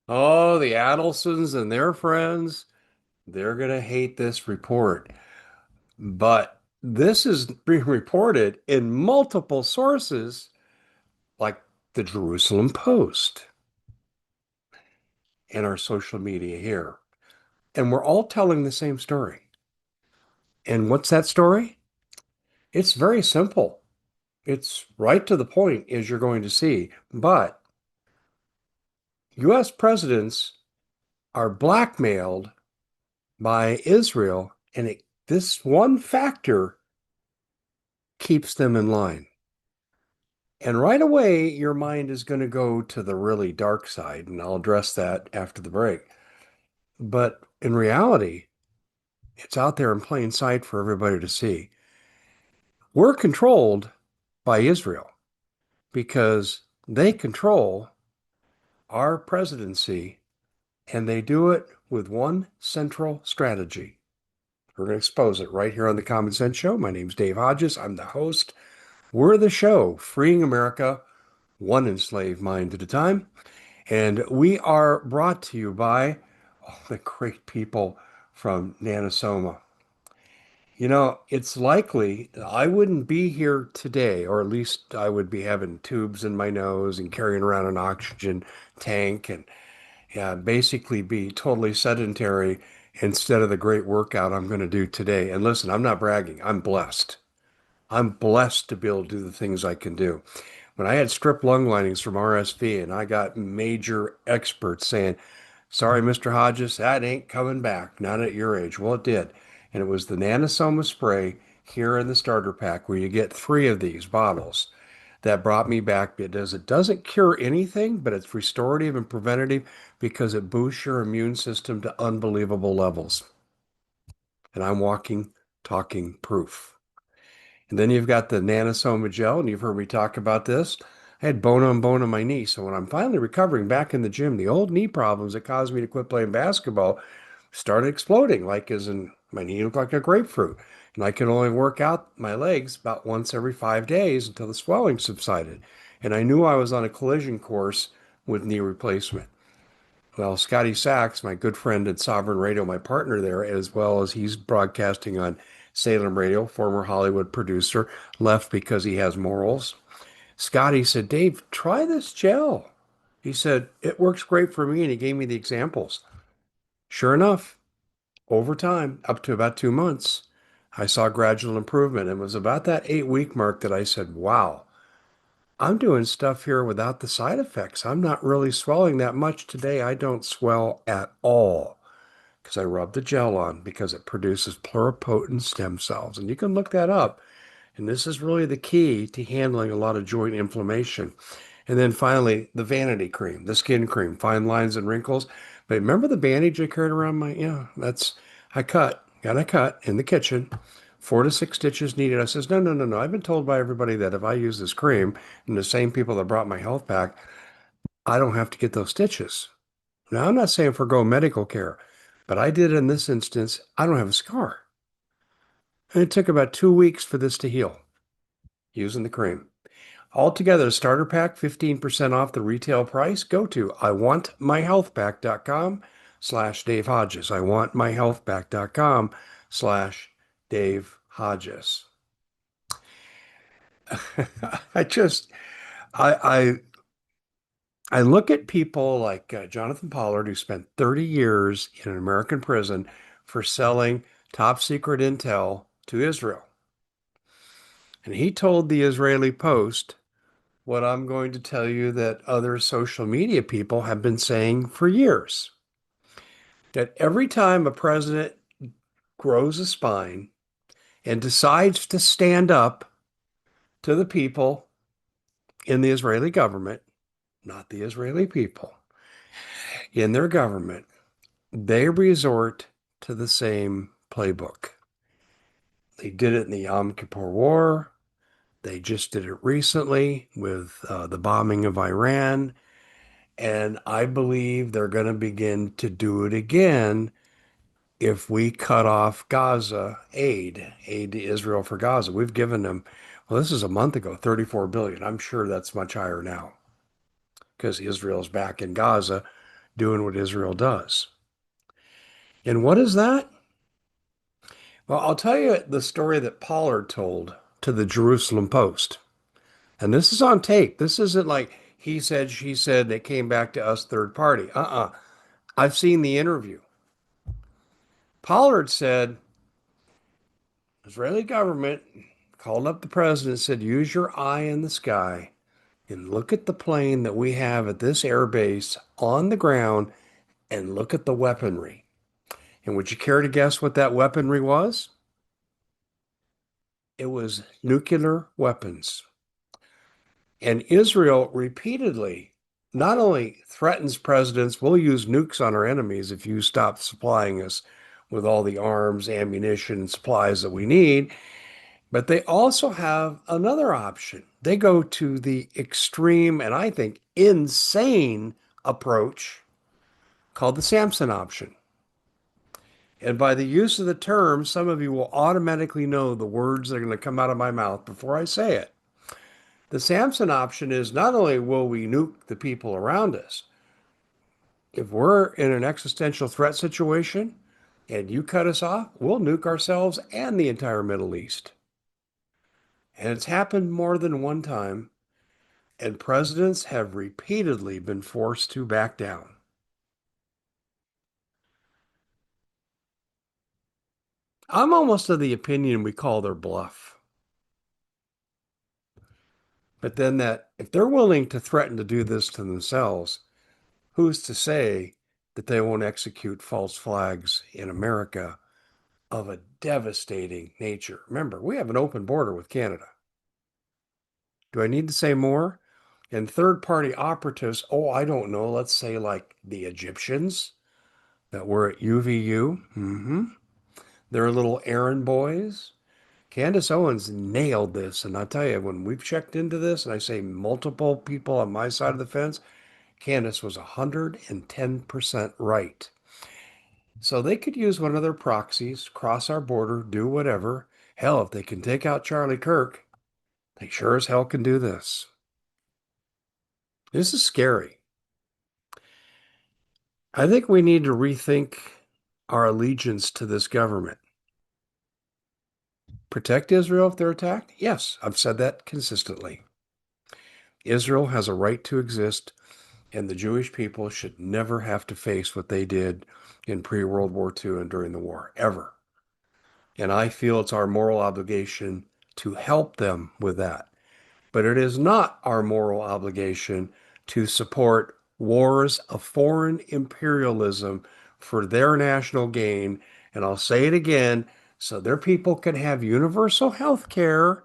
Oh, the Adelsons and their friends, they're going to hate this report. But this is being reported in multiple sources, like the Jerusalem Post and our social media here. And we're all telling the same story. And what's that story? It's very simple. It's right to the point, as you're going to see. But U.S. presidents are blackmailed by Israel, and this one factor keeps them in line. And right away, your mind is going to go to the really dark side, and I'll address that after the break. But in reality, it's out there in plain sight for everybody to see. We're controlled by Israel because they control our presidency, and they do it with one central strategy. We're going to expose it right here on the Common Sense Show. My name's Dave Hodges. I'm the host. We're the show, freeing America one enslaved mind at a time. And we are brought to you by all the great people from Nanosoma. You know, it's likely I wouldn't be here today, or at least I would be having tubes in my nose and carrying around an oxygen tank and yeah, basically be totally sedentary instead of the great workout I'm going to do today. And listen, I'm not bragging. I'm blessed. I'm blessed to be able to do the things I can do. When I had strip lung linings from RSV and I got major experts saying, sorry, Mr. Hodges, that ain't coming back, not at your age. Well, it did. And it was the Nanosoma spray here in the starter pack where you get three of these bottles that brought me back. It doesn't cure anything, but it's restorative and preventative because it boosts your immune system to unbelievable levels. And I'm walking, talking proof. And then you've got the nanosoma gel, and you've heard me talk about this. I had bone on bone in my knee. So when I'm finally recovering back in the gym, the old knee problems that caused me to quit playing basketball started exploding, like as in my knee looked like a grapefruit. And I could only work out my legs about once every 5 days until the swelling subsided. And I knew I was on a collision course with knee replacement. Well, Scotty Sachs, my good friend at Sovereign Radio, my partner there, as well as he's broadcasting on Salem Radio, former Hollywood producer, left because he has morals. Scotty said, Dave, try this gel. He said, it works great for me. And he gave me the examples. Sure enough, over time, up to about 2 months, I saw gradual improvement. And it was about that 8 week mark that I said, wow, I'm doing stuff here without the side effects. I'm not really swelling that much today. I don't swell at all because I rub the gel on because it produces pluripotent stem cells. And you can look that up. And this is really the key to handling a lot of joint inflammation. And then finally, the vanity cream, the skin cream, fine lines and wrinkles. But remember the bandage I carried around my, yeah, got a cut in the kitchen, 4 to 6 stitches needed. I says, no, no, no, no. I've been told by everybody that if I use this cream and the same people that brought my health pack, I don't have to get those stitches. Now, I'm not saying forgo medical care, but I did in this instance, I don't have a scar. And it took about 2 weeks for this to heal using the cream. Altogether, starter pack, 15% off the retail price. Go to iwantmyhealthpack.com/Dave Hodges. iwantmyhealthpack.com/Dave Hodges. I just, I, I look at people like Jonathan Pollard, who spent 30 years in an American prison for selling top secret intel to Israel. And he told the Israeli Post what I'm going to tell you that other social media people have been saying for years. That every time a president grows a spine and decides to stand up to the people in the Israeli government, not the Israeli people, in their government, they resort to the same playbook. They did it in the Yom Kippur War. They just did it recently with the bombing of Iran. And I believe they're going to begin to do it again if we cut off Gaza aid to Israel for Gaza. We've given them, well, this is a month ago, 34 billion. I'm sure that's much higher now because Israel's back in Gaza doing what Israel does. And what is that? Well, I'll tell you the story that Pollard told to the Jerusalem Post. And this is on tape. This isn't like he said, she said, they came back to us third party. I've seen the interview. Pollard said, Israeli government called up the president and said, use your eye in the sky and look at the plane that we have at this air base on the ground and look at the weaponry. And would you care to guess what that weaponry was? It was nuclear weapons. And Israel repeatedly not only threatens presidents, we'll use nukes on our enemies if you stop supplying us with all the arms, ammunition, and supplies that we need, but they also have another option. They go to the extreme and I think insane approach called the Samson option. And by the use of the term, some of you will automatically know the words that are going to come out of my mouth before I say it. The Samson option is not only will we nuke the people around us, if we're in an existential threat situation and you cut us off, we'll nuke ourselves and the entire Middle East. And it's happened more than one time, and presidents have repeatedly been forced to back down. I'm almost of the opinion we call their bluff. But then that if they're willing to threaten to do this to themselves, who's to say that they won't execute false flags in America of a devastating nature? Remember, we have an open border with Canada. Do I need to say more? And third party operatives, oh, I don't know, let's say like the Egyptians that were at UVU. They're little errand boys. Candace Owens nailed this. And I tell you, when we've checked into this, and I say multiple people on my side of the fence, Candace was 110% right. So they could use one of their proxies, cross our border, do whatever. Hell, if they can take out Charlie Kirk, they sure as hell can do this. This is scary. I think we need to rethink our allegiance to this government. Protect Israel if they're attacked? Yes, I've said that consistently. Israel has a right to exist, and the Jewish people should never have to face what they did in pre-World War II and during the war, ever. And I feel it's our moral obligation to help them with that. But it is not our moral obligation to support wars of foreign imperialism for their national gain. And I'll say it again, so their people can have universal health care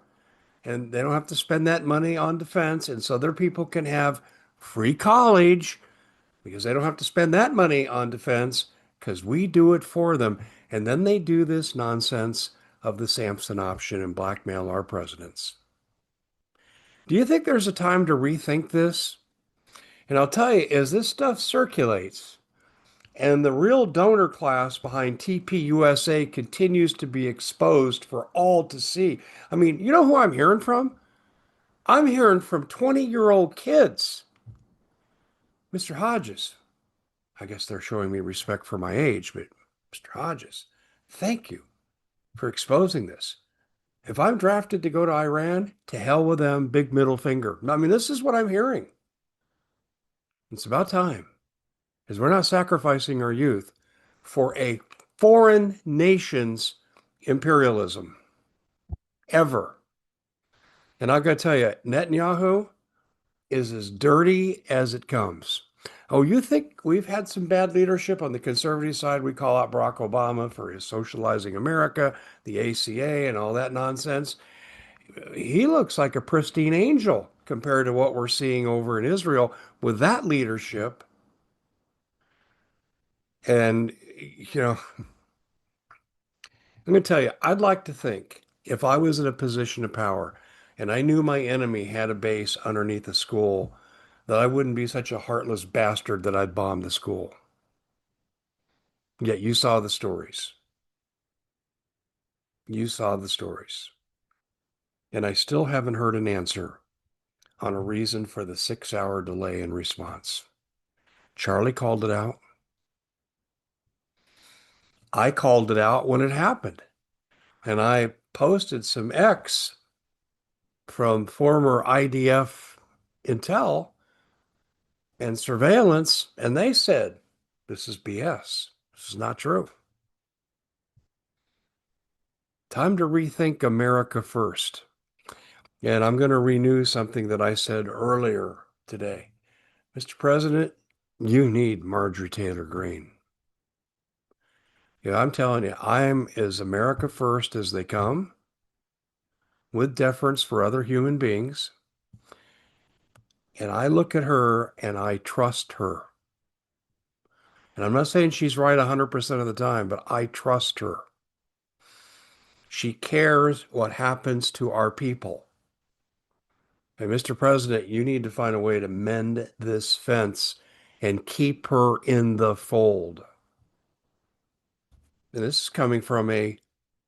and they don't have to spend that money on defense. And so their people can have free college because they don't have to spend that money on defense because we do it for them. And then they do this nonsense of the Samson option and blackmail our presidents. Do you think there's a time to rethink this? And I'll tell you, as this stuff circulates and the real donor class behind TPUSA continues to be exposed for all to see. I mean, you know who I'm hearing from? I'm hearing from 20-year-old kids. Mr. Hodges, I guess they're showing me respect for my age, but Mr. Hodges, thank you for exposing this. If I'm drafted to go to Iran, to hell with them, big middle finger. I mean, this is what I'm hearing. It's about time, because we're not sacrificing our youth for a foreign nation's imperialism, ever. And I've got to tell you, Netanyahu is as dirty as it comes. Oh, you think we've had some bad leadership on the conservative side? We call out Barack Obama for his socializing America, the ACA, and all that nonsense. He looks like a pristine angel compared to what we're seeing over in Israel with that leadership. And, you know, I'm going to tell you, I'd like to think if I was in a position of power and I knew my enemy had a base underneath a school, that I wouldn't be such a heartless bastard that I'd bomb the school. Yet you saw the stories. You saw the stories. And I still haven't heard an answer on a reason for the 6-hour delay in response. Charlie called it out. I called it out when it happened. And I posted some X from former IDF intel and surveillance, and they said, this is BS. This is not true. Time to rethink America first. And I'm going to renew something that I said earlier today. Mr. President, you need Marjorie Taylor Greene. I'm telling you, I'm as America first as they come, with deference for other human beings. And I look at her and I trust her. And I'm not saying she's right 100% of the time, but I trust her. She cares what happens to our people. And Mr. President, you need to find a way to mend this fence and keep her in the fold. And this is coming from a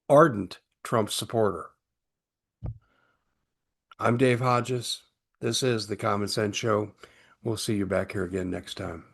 ardent Trump supporter. I'm Dave Hodges. This is the Common Sense Show. We'll see you back here again next time.